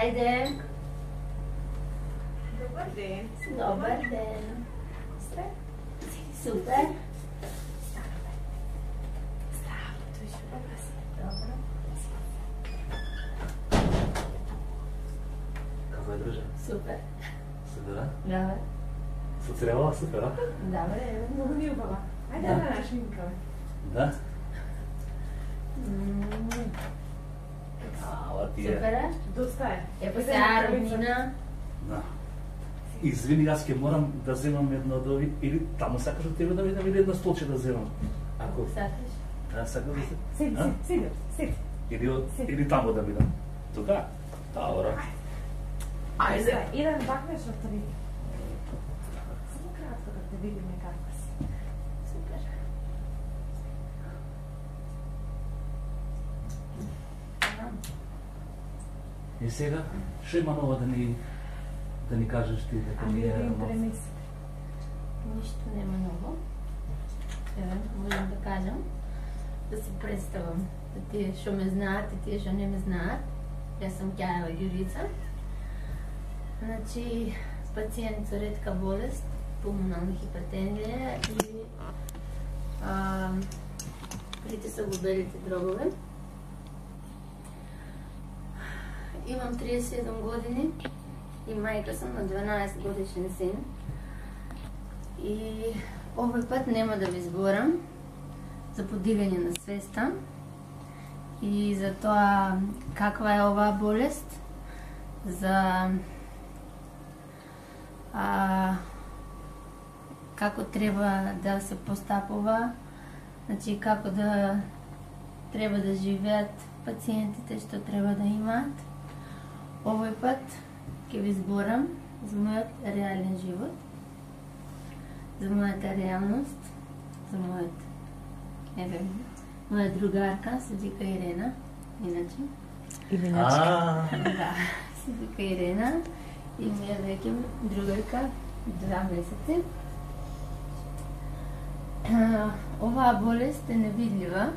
Ајде. Добар ден. Добар ден. Супер. Како е, друже? Супер. Супер, а? Да, бе. Со цревала супер, а? Да, бе. Много ми убава. Ајде да нашинкаме. Да? М, Ала ти Супер е. е. Доста е. Епо сега роднина. Да. Извини, аз ќе морам да земам едно од ови, или таму сакаш од тебе да видам, или едно столче да земам. Ако Сакаш? да сакаш да се. Седи, А? седи, седи. Или таму да видам. Тука? Добро. Ајде. Идем бакнеш од три. Само кратко да те видиме каква си. Супер. И сега, што има ново да ни кажеш ти дека Ами ми е да им нов? премисли. Ништо нема ново. Еве, можам да кажам, да се представам за тие што ме знаат и тие што не ме знаат. Јас сум Ќаева Ѓурица. Значи, пациент со ретка болест, пулмонална хипертензија и притисок во белите дробови. Имам 37 години и мајка сум на 12 годишен син. И овој пат нема да ви зборам за подигање на свеста и за тоа каква е оваа болест, за како треба да се постапува, значи како да треба да живеат пациентите, што треба да имаат. Овој пат ќе ви зборам за мојот реален живот, за мојата реалност, за моја другарка се вика Ирена, иначе. А, Да, се вика Ирена и ми е веќе другарка 2 месеци. Оваа болест е невидлива,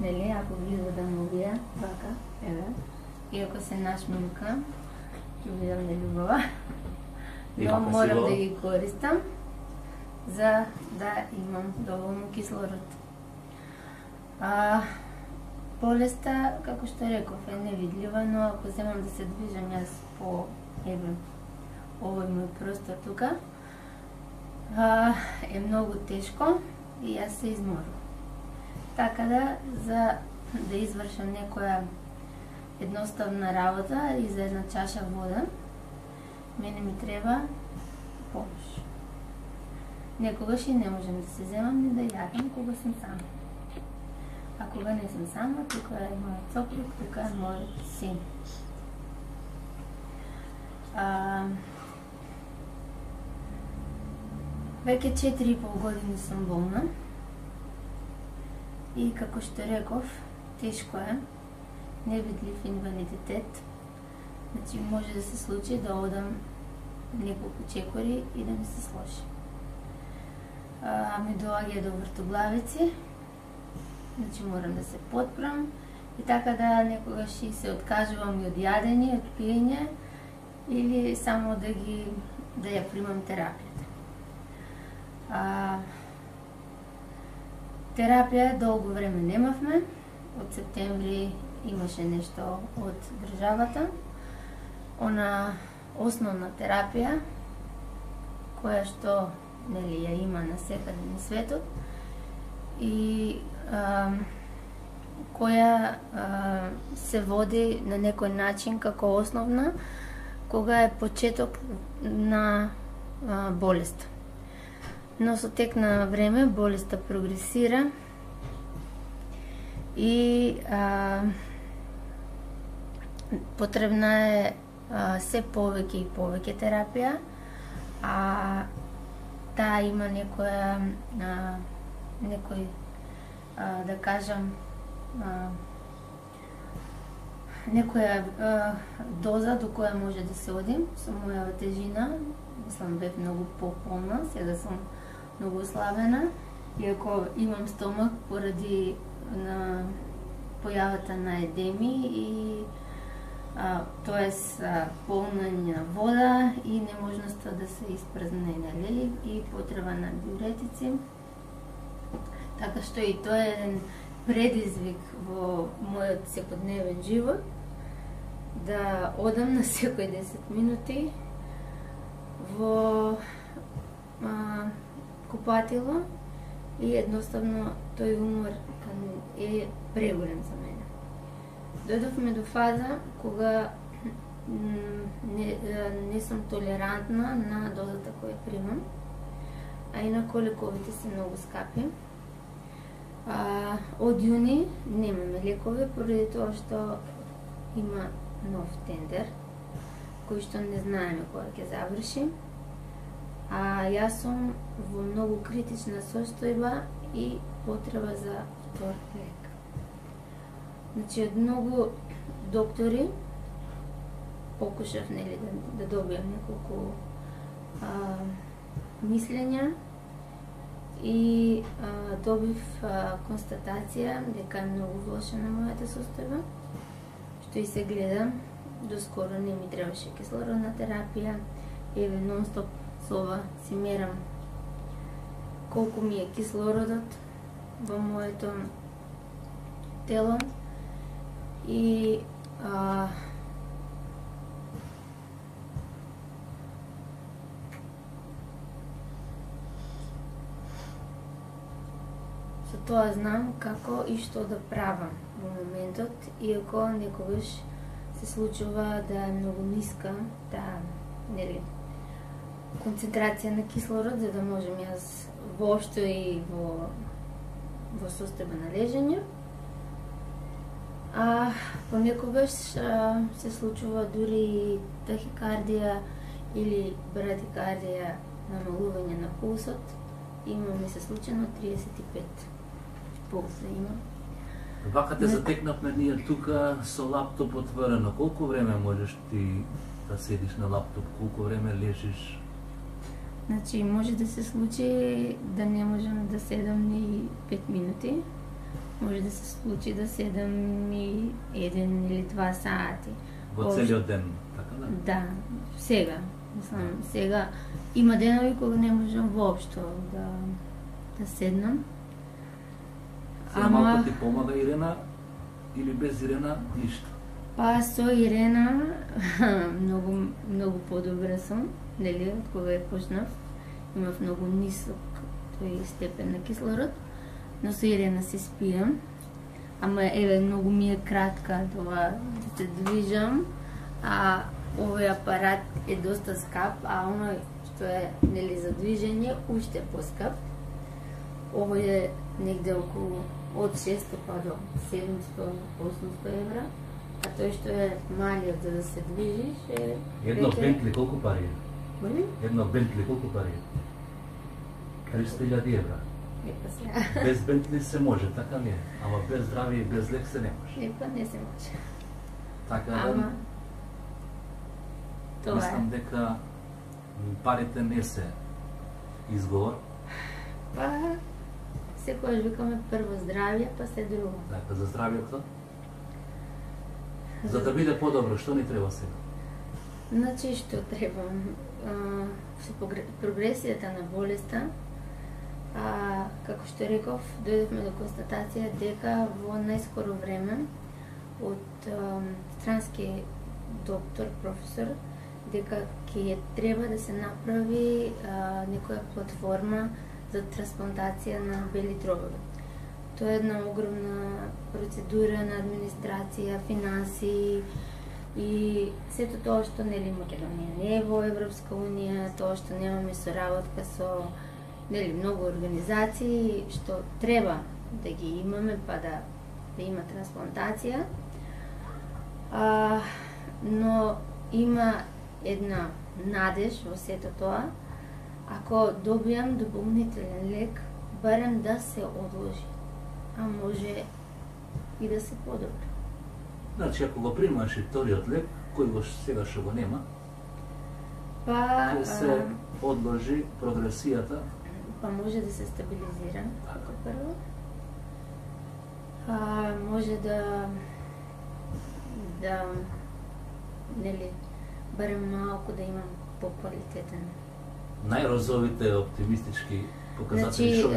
нели, ако ги извадам овие, вака, еве, и ако се нашминка, ќе видам нелюбава. Но Има морам красиво. да ги користам за да имам доволно кислород. Болеста, како што реков, е невидлива, но ако земам да се движам јас по овој мој простор тука, е многу тешко и јас се изморувам. Така да, за да извршам некоја едноставна работа и за една чаша вода, мене ми треба помош. Некогаш и не можам да се земам ни да јадам кога сум сама. А кога не сум сама, тука е мојот сопруг, тука е мојот син. Веќе 4,5 години сум болна и како што реков, тешко е, невидлив инвалидитет. Значи може да се случи да одам неколку чекори и да ми се сложи. Ми доаѓа до вртоглавици, значи морам да се потпрам и така да некогаш и се откажувам и од јадење, од пиење или само да ја примам терапијата. Терапија долго време немавме, од септември имаше нешто од државата, она основна терапија која што нели ја има на секаде на светот и која се води на некој начин како основна кога е почеток на болест. Но со тек на време болеста прогресира и потребна е се повеќе и повеќе терапија, таа има некој да кажам некоја доза до која може да се одим. Со мојава тежина, мислам бев многу пополна, сега сум многу ослабена, иако имам стомак поради на појавата на едеми и тоест полнење на вода и неможноста да се испразне, нели, и потреба на диуретици. Така што и тоа е еден предизвик во мојот секојдневен живот, да одам на секој 10 минути во купатило и едноставно тој умор е преголем за мене. Дојдовме до фаза кога не сум толерантна на дозата која примам, а инако лековите се многу скапи. Од јуни немаме лекови, поради тоа што има нов тендер, кој што не знаеме кога ќе заврши. Јас сум во многу критична состојба и потреба за втор лек. Значи, од многу доктори покушав, нели, да добијам неколку мислења и добив констатација дека е многу влошена мојата состојба, што и се гледам. Доскоро не ми требаше кислородна терапија, еве нон-стоп со ова си мерам колку ми е кислородот во моето тело и со тоа знам како и што да правам во моментот, иако некогаш се случува да е многу ниска нели, концентрација на кислород, за да можем јас воопшто и во состојба на лежење. Понекогаш се случува дури и тахикардија или брадикардија, намалување на пулсот. Имаме се случајно 35 пулса има. Вака те затекнавме ние тука со лаптоп отворено. Колку време можеш ти да седиш на лаптоп? Колку време лежиш? Значи, може да се случи да не можам да седам ни 5 минути. Може да се случи да седам и 1 или 2 сати. Во целиот ден, така да? Да, сега. Мислам, сега има денови кога не можам воопшто да седнам. Сега малку ти помага Ирена или без Ирена ништо? Па со Ирена многу подобра сум, нели, од кога ја почнав. Имав многу нисок тој степен на кислород, но со Ирена се спијам. Ама еве многу ми е кратка тоа да се движам, овој апарат е доста скап, а оној што е, нели, за движење уште поскап. Овој е негде околу од 600 па до 700-800 евра, а тој што е малиот за да се движиш е... Едно Бентли колку пари е? Моли? Едно Бентли колку пари е? 300.000 евра. Епа сега. Без Бентли се може, така ли е? Ама без здравие и без лек се не може. Епа не се може. Така да... Ама... Тоа Мислам е. дека парите не се изговор. Па... Секојаш викаме прво здравје, па се друго. Така, за здравието. За да биде подобро, што ни треба сега? Значи, што треба? Со прогресијата на болеста, како што реков, дојдовме до констатација дека во најскоро време од странски доктор, професор, дека ќе треба да се направи некоја платформа за трансплантација на бели дробови. Тоа е една огромна процедура на администрација, финанси и сето тоа што, нели, Македонија не е во Европска унија, тоа што немаме соработка со, нели, многу организации што треба да ги имаме, па да има трансплантација. Но има една надеж во сето тоа, ако добијам дополнителен лек, барем да се одложи, а може и да се подобри. Значи, ако го примаш и вториот лек, кој го сега што го нема, ќе се одложи прогресијата. Па може да се стабилизира, како прво. Може да нели, барем малку да имам поквалитетен. Најрозовите оптимистички показатели Значи, што ви?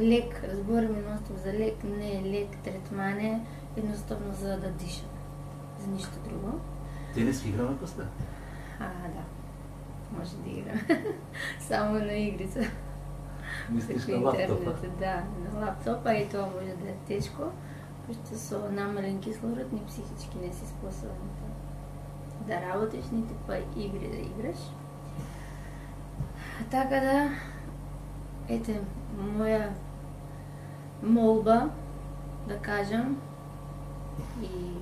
лек, збориме едноставно за лек, не е лек третмане, едноставно за да дишам. За ништо друго. Тенис играме после? Да. Може да играм. Само на игрица. Мислиш Преку на лаптопа? интернет, да, на лаптопа и тоа може да е тешко, пошто со намален кислород ни психички не си способен да работиш, нити па игри да играш. Така да, ете, моја молба, да кажам, и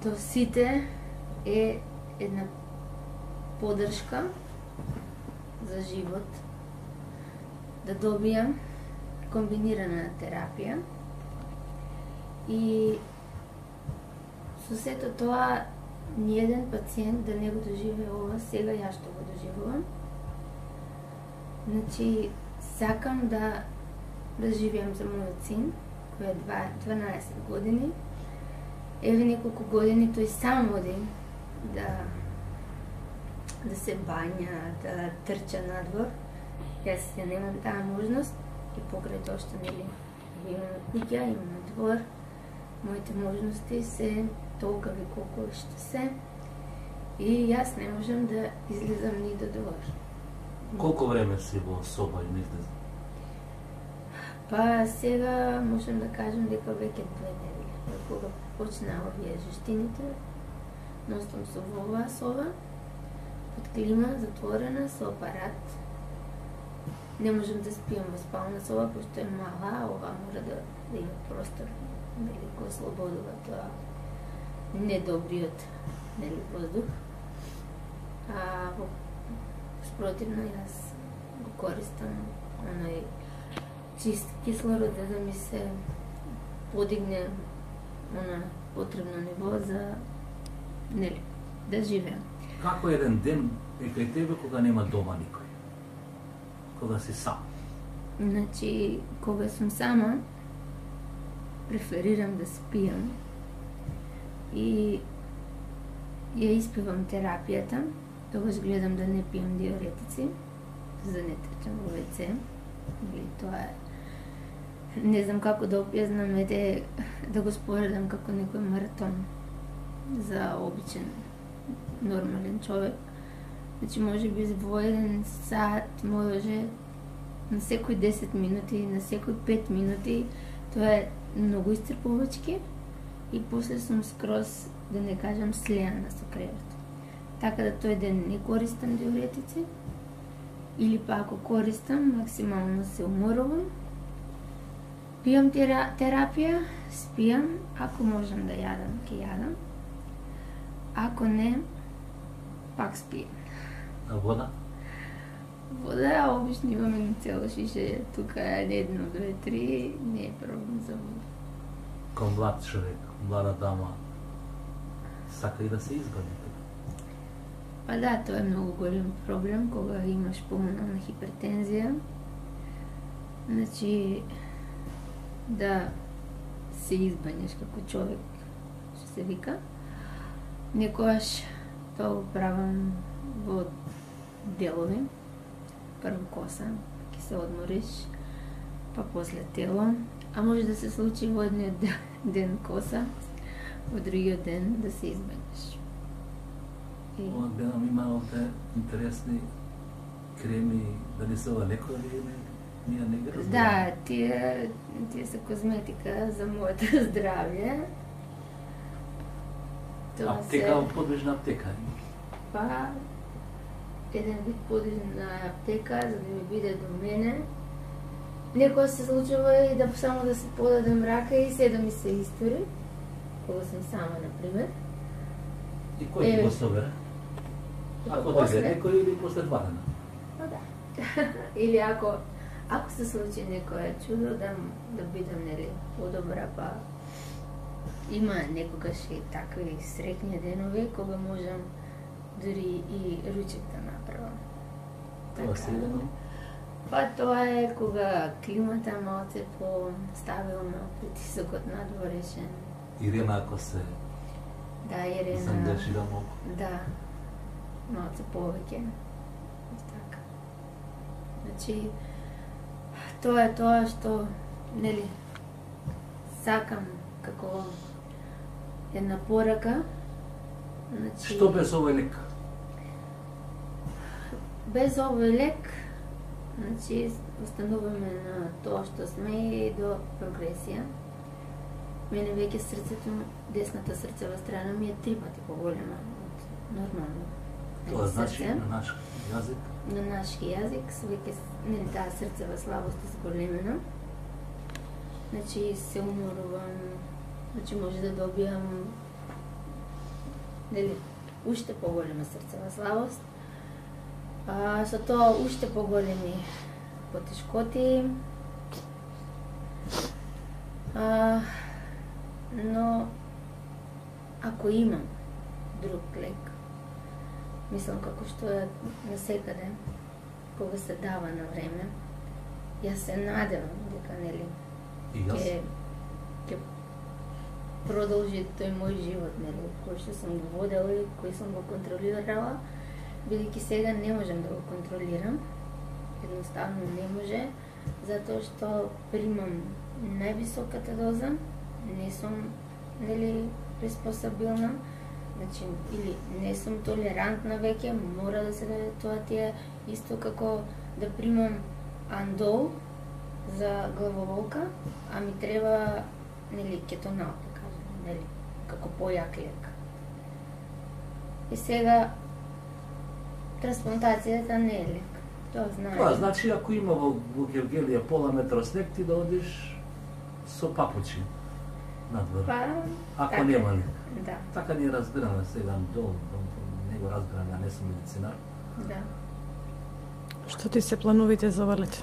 до сите е една поддршка за живот, да добијам комбинирана терапија и со сето тоа ниеден пациент да не го доживее ова сега ја што го доживувам. Значи, сакам да живеам за мојот син, кој е 12 години. Еве неколку години тој сам оди да се бања, да трча надвор. Јас ја немам таа можност и покрај тоа што нели имаме куќа, имаме двор, моите можности се толкави колку што се и јас не можам да излезам ни до двор. Колку време си во соба и не излезам? Па сега можам да кажам дека веќе 2 недели. Кога почна овие жештините, ностам со во оваа соба, под клима, затворена, со апарат. Не можам да спиам во спална соба, пошто е мала, ова мора да има простор, нели, кој слободува тоа недобриот, нели, воздух. Спротивно, јас го користам оној чист кислород за да ми се подигне она потребно ниво за, нели, да живеам. Како еден ден е кај тебе кога нема дома никој? Кога си сам? Значи, кога сум сама, преферирам да спиам и ја испивам терапијата, тогаш гледам да не пиам диуретици, за да не трчам во ВЦ. Или тоа е... Не знам како да опјаснам, да го споредам како некој маратон за обичен, нормален човек. Значи, може би во 1 сат може на секој 10 минути, на секој 5 минути, тоа е многу исцрпувачки и после сум скроз, да не кажам, слеана со кревет. Така да тој ден не користам диуретици, или па ако користам, максимално се уморувам, пијам терапија, спијам, ако можам да јадам, ќе јадам, ако не, пак спијам. А вода? Вода, обично имаме цело шише, тука е 1, 2, 3, не е проблем за вода. Кон млад човек, млада дама, сака и да се изгоди. Па да, тоа е многу голем проблем кога имаш пулмонална хипертензија. Значи, да се избањаш како човек, што се вика. Некојаш тоа го правам во делови. Прво коса, ќе се одмориш, па после тело. А може да се случи во едниот ден коса, во другиот ден да се избањаш. Ова гледам има овде интересни креми, дали се ова лекови или ние не ги разбираме? Да, тие се козметика за моето здравје. Аптека, подвижна аптека. Па, еден вид подвижна аптека, за да ми биде до мене. Некоја се случува и да само да се подадам рака и се да ми се истори, кога сум сама, например. И кој ти го собере? Ако дојде некој или после 2 дена? Па да. Или ако се случи некое чудо, да бидам, нели, подобра, па има некогаш и такви среќни денови кога можам дури и ручек да направам. Тоа се едно Па тоа е кога климата е малце по-стабилна, притисокот надворешен. Ирена ако се Да, Ирена. заангажира многу. Да, малце повеќе. Така. Значи, тоа е тоа што, нели, сакам како една порака. Значи, Што без овој лек? без овој лек, значи, остануваме на тоа што сме и до прогресија. Мене веќе срцето, десната срцева страна ми е 3 пати поголема од нормално. Тоа значи срце. на наш јазик. На нашки јазик, веќе нели таа срцева слабост е зголемена. Значи се уморувам, значи може да добијам нели уште поголема срцева слабост. Со тоа уште поголеми потешкоти. Но ако имам друг лек, мислам како што е насекаде, кога се дава на време, јас се надевам дека нели И јас. ќе продолжи тој мој живот, нели, кој што сум го водела и кој сум го контролирала, бидејќи сега не можам да го контролирам. Едноставно не може, затоа што примам највисоката доза, не сум нели приспособилна, значи или не сум толерантна веќе, мора да се даде тоа тие исто како да примам андол за главоболка, а ми треба нели кетонал, да кажем, нели, како појак лек. И сега трансплантацијата не е лек. Тоа знае. Тоа значи ако има во Гевгелија пола метро снег, ти да одиш со папучи надвор. Па, Ако така. нема ли. Да, Така ние разбираме сега, не го разбирам, ја не сум медицинар. да. Што ти се плановите за ова лето?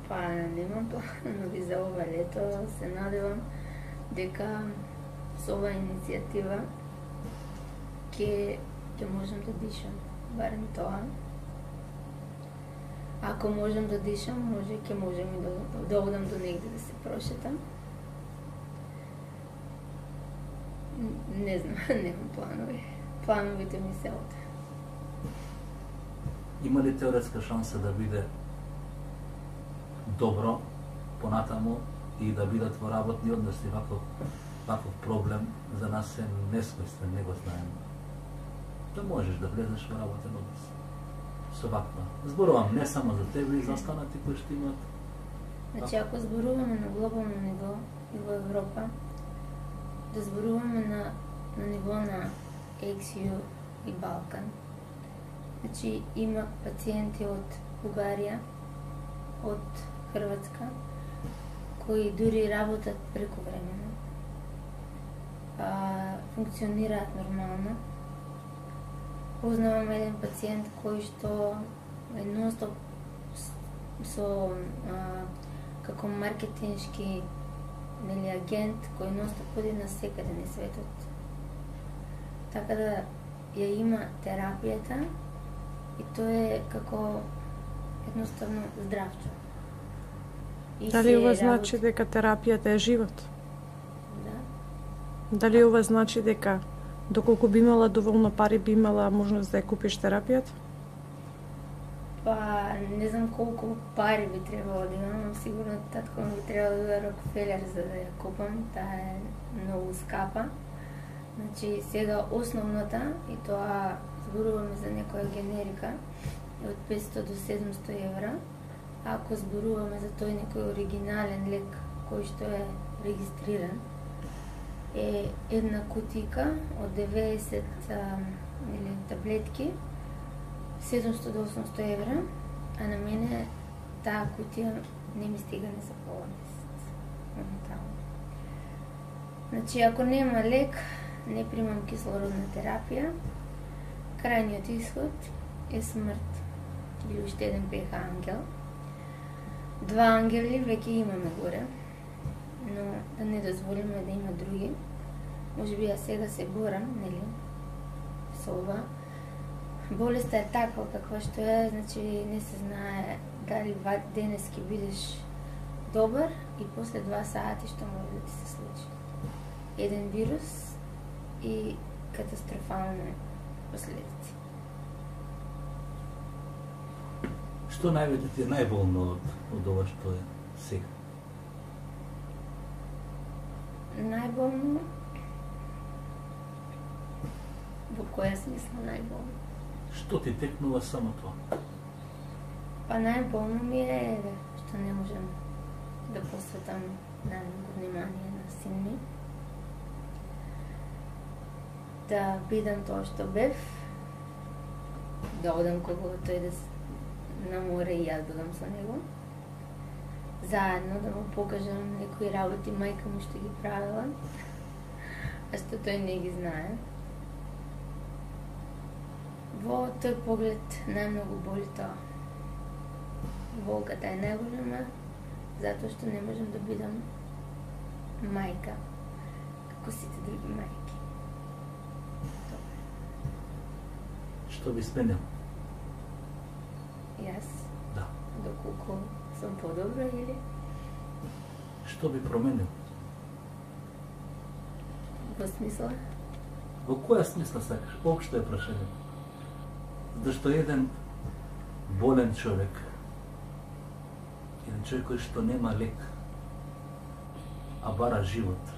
Па немам планови за ова лето, се надевам дека со оваа иницијатива ќе можам да дишам, барем тоа. Ако можам да дишам, може ќе можам и да одам до негде да се прошетам. Не знам, немам планови. Плановите ми се од. Има ли теоретска шанса да биде добро понатаму и да бидат во работни односи ваков проблем за нас е несвојствен, не го знаем. Да можеш да влезеш во работен однос со ваква. Зборувам не само за тебе и за останати кои што имаат. Значи, ако зборуваме на глобално ниво и во Европа, да зборуваме на ниво на XU и Балкан. Значи, има пациенти од Бугарија, од Хрватска, кои дури работат прековремено, функционираат нормално. Познавам еден пациент кој што е нонстоп со како маркетиншки нели агент кој нонстоп ходи на секаде на светот. Така да ја има терапијата и тоа е како едноставно здрав човек. И Дали се ова значи работи- дека терапијата е живот? Да. Дали ова значи дека доколку би имала доволно пари, би имала можност да ја купиш терапијата? Па, не знам колку пари би требало да имам, сигурно татко ми би требало да биде Рокфелер за да ја купам, таа е многу скапа. Значи, сега основната, и тоа зборуваме за некоја генерика, е од 500 до 700 евра. А ако зборуваме за тој некој оригинален лек, кој што е регистриран, е една кутика од 90 или таблетки, 700 до 800 евра, а на мене таа кутија не ми стига не за пола месец. Моментално. Значи, ако нема лек, не примам кислородна терапија, крајниот исход е смрт или уште еден пех ангел. 2 ангели веќе имаме горе, но да не дозволиме да има други. Може би ја сега се борам, нели, со ова, Болеста е таква каква што е, значи не се знае дали денес ќе бидеш добар и после 2 сати што може да ти се случи. Еден вирус и катастрофални последици. Што највеќе ти е најболно од ова што е сега? Најболно? Во која смисла најболно? Што ти текнува само тоа? Па најболно ми е што не можам да посветам најмногу внимание на син ми. Да бидам тоа што бев, да одам кога тој да на море и јас додам со него. Заедно да му покажам некои работи мајка му што ги правила, а што тој не ги знае. Во тој поглед најмногу боли тоа. Болката е најголема, затоа што не можам да бидам мајка, како сите други мајки. Што би сменил? Јас? Да. Доколку сум подобра или? Што би променил? Во смисла? Во која смисла сакаш? Општо е прашање. Зашто еден болен човек, еден човек кој што нема лек, а бара живот,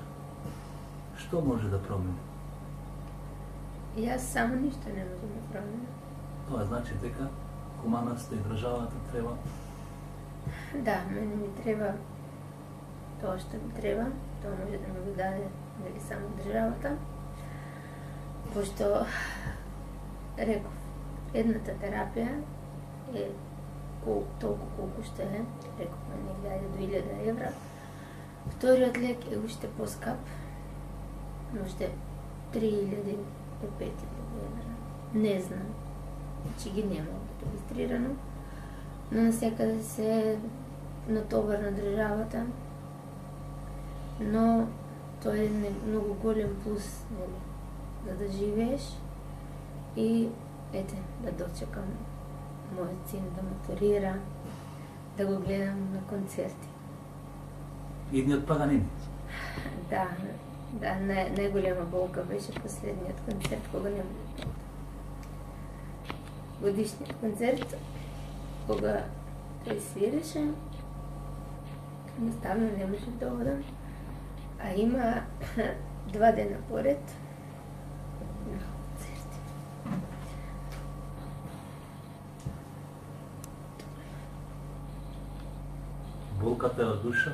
што може да промени? Јас само ништо не можам да променам. Тоа значи дека хуманоста и државата треба. Да, мене ми треба тоа што ми треба, тоа може да ми го даде дали само државата, пошто реков, едната терапија е толку колку што е, рековме негде 2000 евра. Вториот лек е уште поскап, уште 3000 до 5000 евра. Не знам, значи ги нема регистрирано, но насекаде се натовар на државата, но тоа е многу голем плюс, нели, за да живееш и ете, да дочекам мојот син да матурира, да го гледам на концерти. Идниот Паганини. Да, најголема болка беше последниот концерт кога не може. Годишниот концерт кога тој свиреше, наставно не може да одам, а има 2 дена поред на концерти. Болката е од душа?